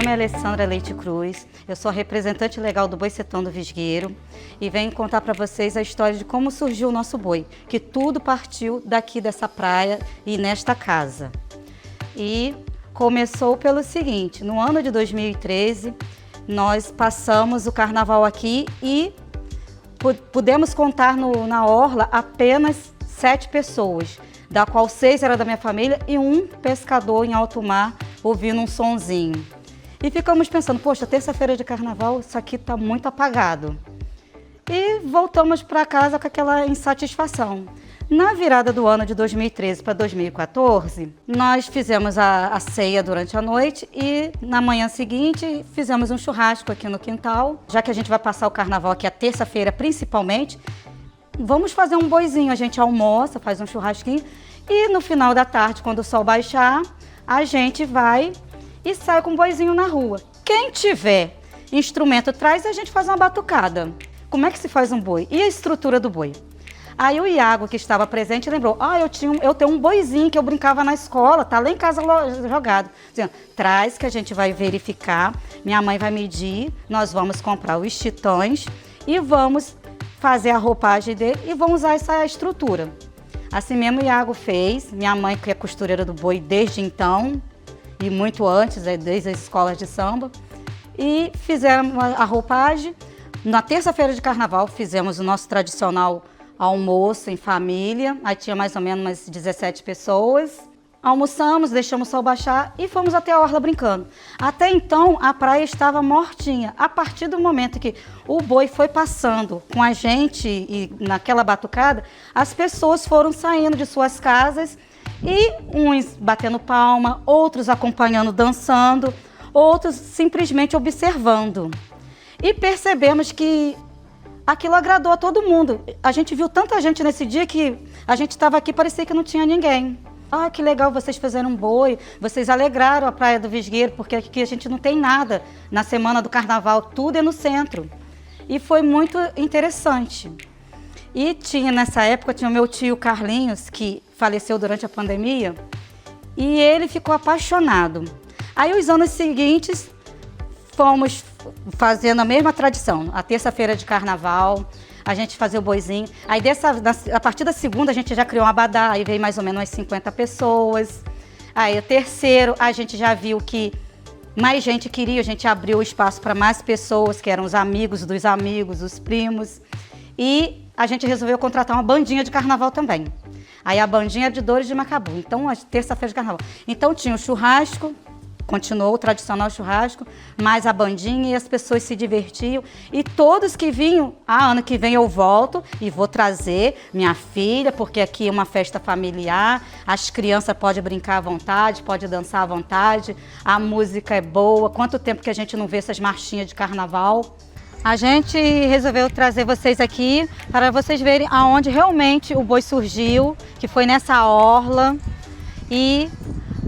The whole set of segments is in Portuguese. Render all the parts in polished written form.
nome é Alessandra Leite Cruz, eu sou a representante legal do Boicetão do Visgueiro e venho contar para vocês a história de como surgiu o nosso boi, que tudo partiu daqui dessa praia e nesta casa. E começou pelo seguinte: no ano de 2013, nós passamos o carnaval aqui e pudemos contar na orla apenas 7 pessoas, da qual 6 era da minha família e um pescador em alto mar ouvindo um sonzinho. E ficamos pensando, poxa, terça-feira de carnaval, isso aqui está muito apagado. E voltamos para casa com aquela insatisfação. Na virada do ano de 2013 para 2014, nós fizemos a ceia durante a noite e na manhã seguinte fizemos um churrasco aqui no quintal. Já que a gente vai passar o carnaval aqui a terça-feira principalmente, vamos fazer um boizinho. A gente almoça, faz um churrasquinho e no final da tarde, quando o sol baixar, a gente vai e sai com um boizinho na rua. Quem tiver instrumento traz, a gente faz uma batucada. Como é que se faz um boi? E a estrutura do boi? Aí o Iago, que estava presente, lembrou, eu tenho um boizinho que eu brincava na escola, tá lá em casa jogado. Dizendo, traz que a gente vai verificar, minha mãe vai medir, nós vamos comprar os titãs e vamos fazer a roupagem dele e vamos usar essa estrutura. Assim mesmo o Iago fez, minha mãe, que é costureira do boi desde então, e muito antes, desde as escolas de samba, e fizeram a roupagem. Na terça-feira de carnaval fizemos o nosso tradicional almoço em família, aí tinha mais ou menos umas 17 pessoas. Almoçamos, deixamos o sol baixar e fomos até a orla brincando. Até então a praia estava mortinha. A partir do momento que o boi foi passando com a gente e naquela batucada, as pessoas foram saindo de suas casas e uns batendo palma, outros acompanhando, dançando, outros simplesmente observando. E percebemos que aquilo agradou a todo mundo. A gente viu tanta gente nesse dia que a gente estava aqui, parecia que não tinha ninguém. Ah, que legal, vocês fizeram um boi, vocês alegraram a Praia do Visgueiro, porque aqui a gente não tem nada. Na semana do carnaval, tudo é no centro. E foi muito interessante. E nessa época, tinha o meu tio Carlinhos, que faleceu durante a pandemia, e ele ficou apaixonado. Aí, os anos seguintes, fomos fazendo a mesma tradição, a terça-feira de carnaval, a gente fazia o boizinho. Aí a partir da segunda a gente já criou um abadá, aí veio mais ou menos umas 50 pessoas. Aí o terceiro a gente já viu que mais gente queria, a gente abriu espaço para mais pessoas, que eram os amigos dos amigos, os primos. E a gente resolveu contratar uma bandinha de carnaval também. Aí a bandinha de Dores de Macabu, então a terça-feira de carnaval. Então tinha o churrasco, continuou o tradicional churrasco, mais a bandinha e as pessoas se divertiam. E todos que vinham, ano que vem eu volto e vou trazer minha filha, porque aqui é uma festa familiar, as crianças podem brincar à vontade, podem dançar à vontade, a música é boa. Quanto tempo que a gente não vê essas marchinhas de carnaval? A gente resolveu trazer vocês aqui para vocês verem aonde realmente o boi surgiu, que foi nessa orla. E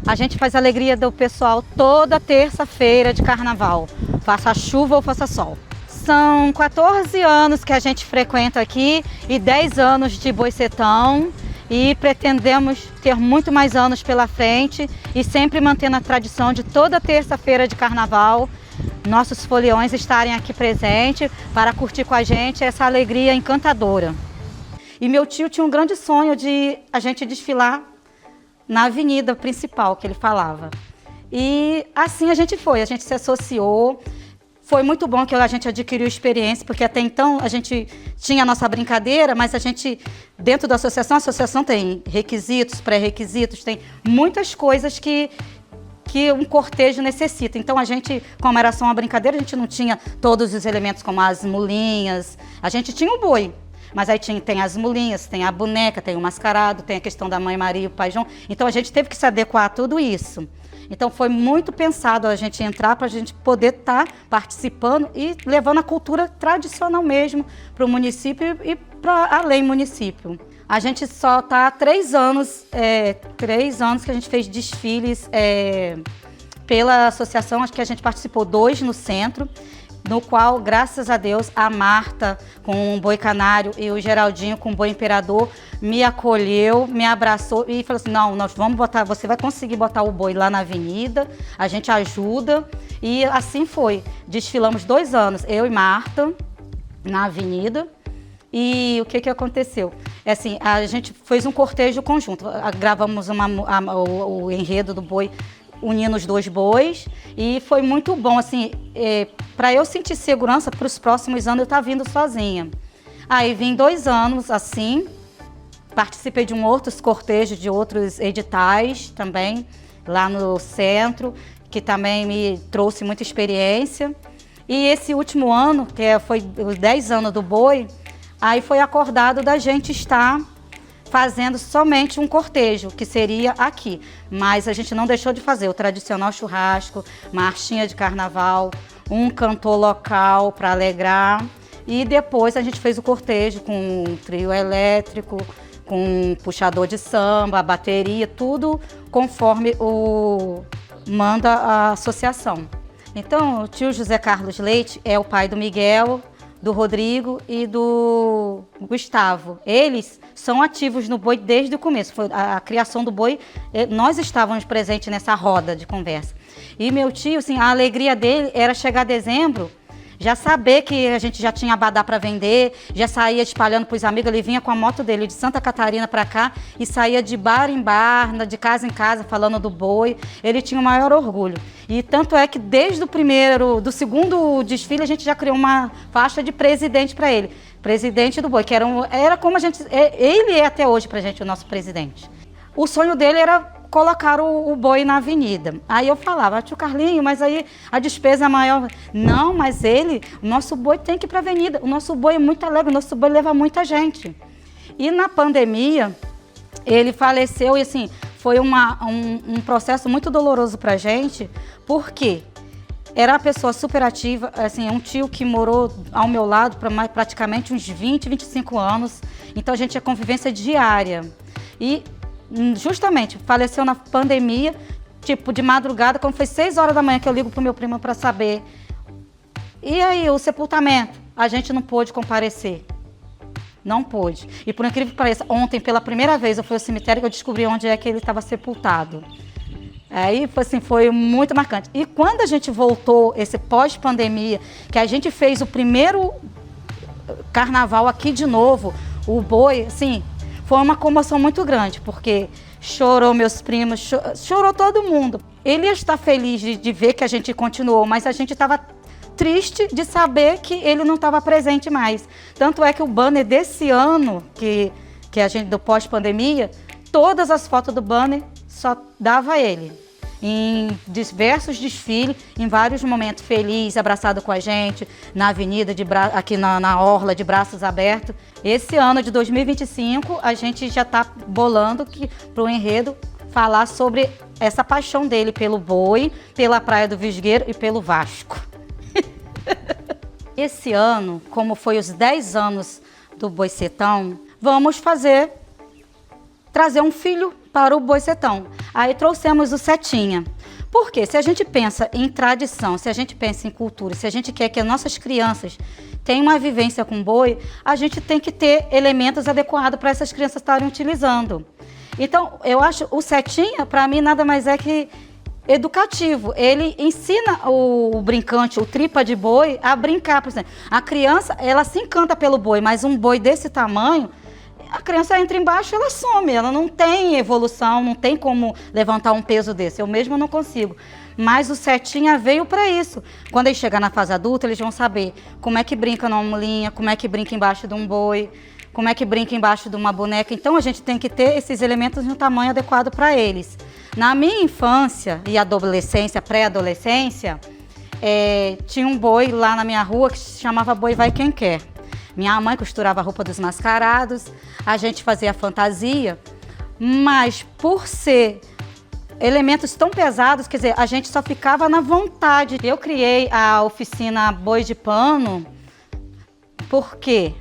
a gente faz a alegria do pessoal toda terça-feira de carnaval, faça chuva ou faça sol. São 14 anos que a gente frequenta aqui e 10 anos de Boicetão e pretendemos ter muito mais anos pela frente e sempre mantendo a tradição de toda terça-feira de carnaval nossos foliões estarem aqui presentes para curtir com a gente essa alegria encantadora. E meu tio tinha um grande sonho de a gente desfilar na avenida principal que ele falava. E assim a gente se associou. Foi muito bom que a gente adquiriu experiência, porque até então a gente tinha a nossa brincadeira, mas a gente, dentro da associação, a associação tem requisitos, pré-requisitos, tem muitas coisas que um cortejo necessita. Então a gente, como era só uma brincadeira, a gente não tinha todos os elementos como as mulinhas, a gente tinha o boi. Mas aí tem as mulinhas, tem a boneca, tem o mascarado, tem a questão da Mãe Maria e o Pai João. Então a gente teve que se adequar a tudo isso. Então foi muito pensado a gente entrar para a gente poder estar participando e levando a cultura tradicional mesmo para o município e para além do município. A gente só está há 3 anos, 3 anos que a gente fez desfiles pela associação, acho que a gente participou 2 no centro. no qual, graças a Deus, a Marta com o boi canário e o Geraldinho com o boi imperador me acolheu, me abraçou e falou assim, não, nós vamos botar, você vai conseguir botar o boi lá na avenida, a gente ajuda. E assim foi. Desfilamos 2 anos, eu e Marta, na avenida. E o que aconteceu? É assim, a gente fez um cortejo conjunto, gravamos o enredo do boi, unindo os 2 bois, e foi muito bom, assim, para eu sentir segurança para os próximos anos eu estar vindo sozinha. Aí vim 2 anos assim, participei de outros cortejos, de outros editais também, lá no centro, que também me trouxe muita experiência. E esse último ano, foi os 10 anos do boi, aí foi acordado da gente estar fazendo somente um cortejo, que seria aqui. Mas a gente não deixou de fazer o tradicional churrasco, marchinha de carnaval, um cantor local para alegrar. E depois a gente fez o cortejo com um trio elétrico, com um puxador de samba, bateria, tudo conforme manda a associação. Então, o tio José Carlos Leite é o pai do Miguel, do Rodrigo e do Gustavo. Eles são ativos no boi desde o começo. Foi a criação do boi, nós estávamos presentes nessa roda de conversa. E meu tio, assim, a alegria dele era chegar a dezembro, já saber que a gente já tinha abadá para vender, já saía espalhando para os amigos. Ele vinha com a moto dele de Santa Catarina para cá e saía de bar em bar, de casa em casa, falando do boi. Ele tinha o maior orgulho. E tanto é que desde do segundo desfile, a gente já criou uma faixa de presidente para ele. Presidente do boi, que era como a gente... Ele é até hoje para a gente o nosso presidente. O sonho dele era colocar o boi na avenida. Aí eu falava, tio Carlinho, mas aí a despesa é maior. Não, mas o nosso boi tem que ir para a avenida. O nosso boi é muito alegre, o nosso boi leva muita gente. E na pandemia, ele faleceu e assim, foi um processo muito doloroso para a gente, porque era uma pessoa super ativa, assim, um tio que morou ao meu lado por praticamente uns 20, 25 anos. Então a gente tinha convivência diária. E justamente, faleceu na pandemia, tipo de madrugada, quando foi 6 horas da manhã que eu ligo pro meu primo para saber. E aí, o sepultamento? A gente não pôde comparecer. Não pôde. E por incrível que pareça, ontem, pela primeira vez, eu fui ao cemitério e eu descobri onde é que ele estava sepultado. Aí, assim, foi muito marcante. E quando a gente voltou, esse pós-pandemia, que a gente fez o primeiro carnaval aqui de novo, o boi, assim... Foi uma comoção muito grande, porque chorou meus primos, chorou todo mundo. Ele ia estar feliz de ver que a gente continuou, mas a gente estava triste de saber que ele não estava presente mais. Tanto é que o banner desse ano, que a gente do pós-pandemia, todas as fotos do banner só dava ele. Em diversos desfiles, em vários momentos, feliz, abraçado com a gente, na avenida, aqui na orla, de braços abertos. Esse ano de 2025, a gente já está bolando para o enredo falar sobre essa paixão dele pelo boi, pela Praia do Visgueiro e pelo Vasco. Esse ano, como foi os 10 anos do Boicetão, vamos trazer um filho para o Boicetão. Aí trouxemos o Setinha. Porque se a gente pensa em tradição, se a gente pensa em cultura, se a gente quer que as nossas crianças tenham uma vivência com boi, a gente tem que ter elementos adequados para essas crianças estarem utilizando. Então, eu acho o Setinha, para mim, nada mais é que educativo. Ele ensina o brincante, o tripa de boi, a brincar. Por exemplo, a criança, ela se encanta pelo boi, mas um boi desse tamanho, a criança entra embaixo, ela some, ela não tem evolução, não tem como levantar um peso desse. Eu mesma não consigo. Mas o Setinha veio para isso. Quando eles chegar na fase adulta, eles vão saber como é que brinca numa mulinha, como é que brinca embaixo de um boi, como é que brinca embaixo de uma boneca. Então a gente tem que ter esses elementos no tamanho adequado para eles. Na minha infância e adolescência, pré-adolescência, tinha um boi lá na minha rua que se chamava Boi Vai Quem Quer. Minha mãe costurava a roupa dos mascarados, a gente fazia fantasia, mas por ser elementos tão pesados, quer dizer, a gente só ficava na vontade. Eu criei a oficina Boi de Pano, por quê?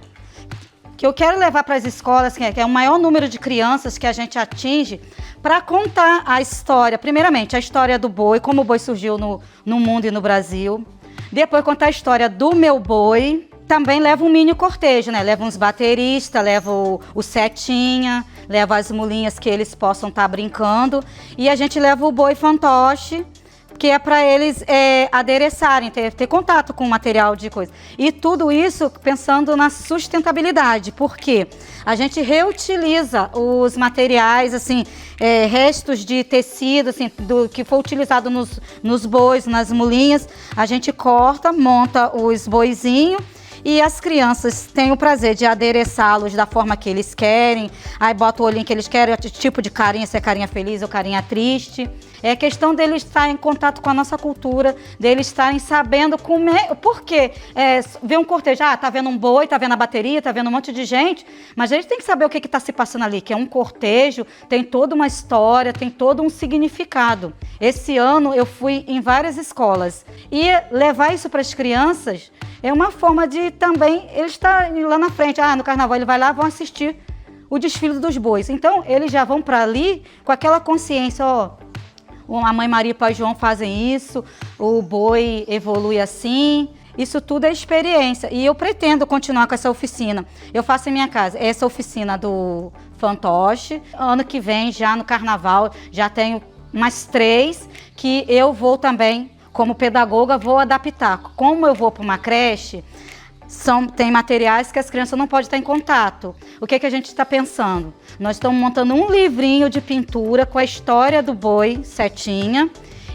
Que eu quero levar para as escolas, que é o maior número de crianças que a gente atinge, para contar a história, primeiramente, a história do boi, como o boi surgiu no mundo e no Brasil. Depois contar a história do meu boi. Também leva um mini cortejo, né? Leva uns bateristas, leva o setinha, leva as mulinhas que eles possam estar brincando. E a gente leva o boi fantoche, que é para eles adereçarem, ter contato com o material de coisa. E tudo isso pensando na sustentabilidade, porque a gente reutiliza os materiais, assim, restos de tecido, assim, do que foi utilizado nos bois, nas mulinhas, a gente corta, monta os boizinhos. E as crianças têm o prazer de adereçá-los da forma que eles querem. Aí bota o olhinho que eles querem, tipo de carinha, se é carinha feliz ou carinha triste. É questão deles estarem em contato com a nossa cultura, deles estarem sabendo comer. Por quê? Ver um cortejo, tá vendo um boi, tá vendo a bateria, tá vendo um monte de gente, mas eles têm que saber o que está se passando ali, que é um cortejo, tem toda uma história, tem todo um significado. Esse ano eu fui em várias escolas e levar isso para as crianças é uma forma de também eles estarem lá na frente. No carnaval ele vai lá, vão assistir o desfile dos bois. Então eles já vão para ali com aquela consciência, a Mãe Maria e o Pai João fazem isso, o boi evolui assim. Isso tudo é experiência e eu pretendo continuar com essa oficina. Eu faço em minha casa essa oficina do fantoche. Ano que vem, já no carnaval, já tenho mais 3 que eu vou também, como pedagoga, vou adaptar. Como eu vou para uma creche, tem materiais que as crianças não podem estar em contato. O que a gente está pensando? Nós estamos montando um livrinho de pintura com a história do boi, setinha,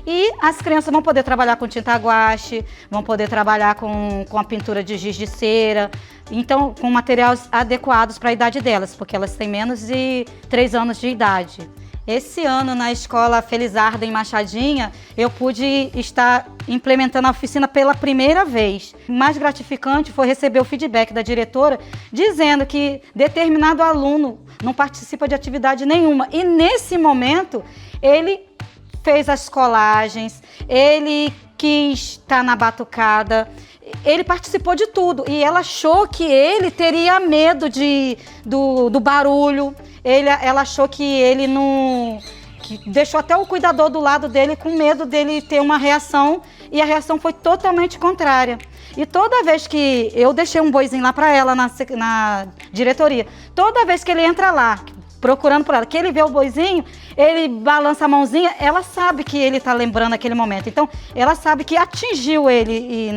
e as crianças vão poder trabalhar com tinta guache, vão poder trabalhar com a pintura de giz de cera, então com materiais adequados para a idade delas, porque elas têm menos de 3 anos de idade. Esse ano, na escola Felizardo, em Machadinha, eu pude estar implementando a oficina pela primeira vez. O mais gratificante foi receber o feedback da diretora dizendo que determinado aluno não participa de atividade nenhuma. E nesse momento, ele fez as colagens, ele quis estar na batucada, ele participou de tudo. E ela achou que ele teria medo do barulho. Ela achou que ele não... que deixou até o cuidador do lado dele com medo dele ter uma reação, e a reação foi totalmente contrária. E toda vez que eu deixei um boizinho lá para ela na diretoria, toda vez que ele entra lá, procurando por ela, que ele vê o boizinho, ele balança a mãozinha, ela sabe que ele está lembrando aquele momento. Então, ela sabe que atingiu ele,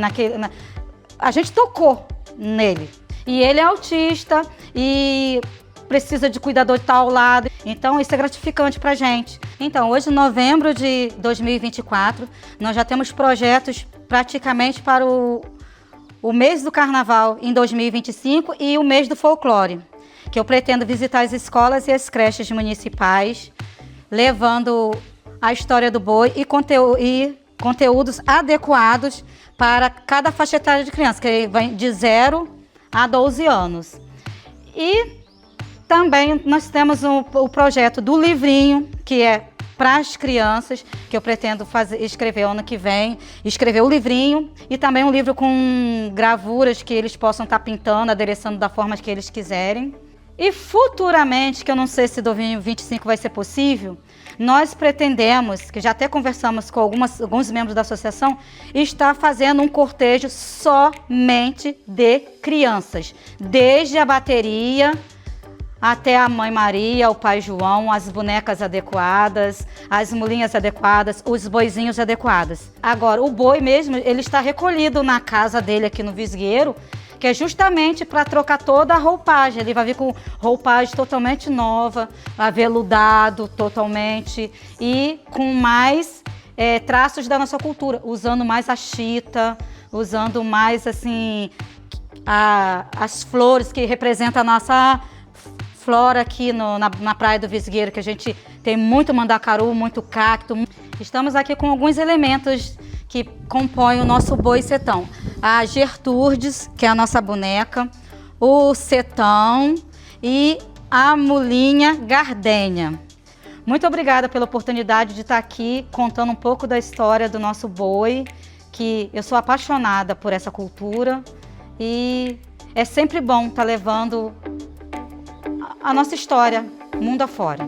a gente tocou nele. E ele é autista e precisa de cuidador de estar ao lado. Então, isso é gratificante para a gente. Então, hoje, em novembro de 2024, nós já temos projetos praticamente para o mês do carnaval em 2025 e o mês do folclore, que eu pretendo visitar as escolas e as creches municipais, levando a história do boi e conteúdos adequados para cada faixa etária de criança, que vai de 0 a 12 anos. E também nós temos o projeto do livrinho, que é para as crianças, que eu pretendo escrever ano que vem, escrever o livrinho e também um livro com gravuras que eles possam estar pintando, adereçando da forma que eles quiserem. E futuramente, que eu não sei se 2025 vai ser possível, nós pretendemos, que já até conversamos com alguns membros da associação, estar fazendo um cortejo somente de crianças, desde a bateria até a Mãe Maria, o Pai João, as bonecas adequadas, as mulinhas adequadas, os boizinhos adequados. Agora, o boi mesmo, ele está recolhido na casa dele aqui no Visgueiro, que é justamente para trocar toda a roupagem. Ele vai vir com roupagem totalmente nova, aveludado totalmente e com mais traços da nossa cultura, usando mais a chita, usando mais assim as flores que representam a nossa flora aqui na Praia do Visgueiro, que a gente tem muito mandacaru, muito cacto. Estamos aqui com alguns elementos que compõem o nosso boi setão. A Gertrudes, que é a nossa boneca, o setão e a mulinha Gardênia. Muito obrigada pela oportunidade de estar aqui contando um pouco da história do nosso boi, que eu sou apaixonada por essa cultura e é sempre bom estar levando a nossa história mundo afora.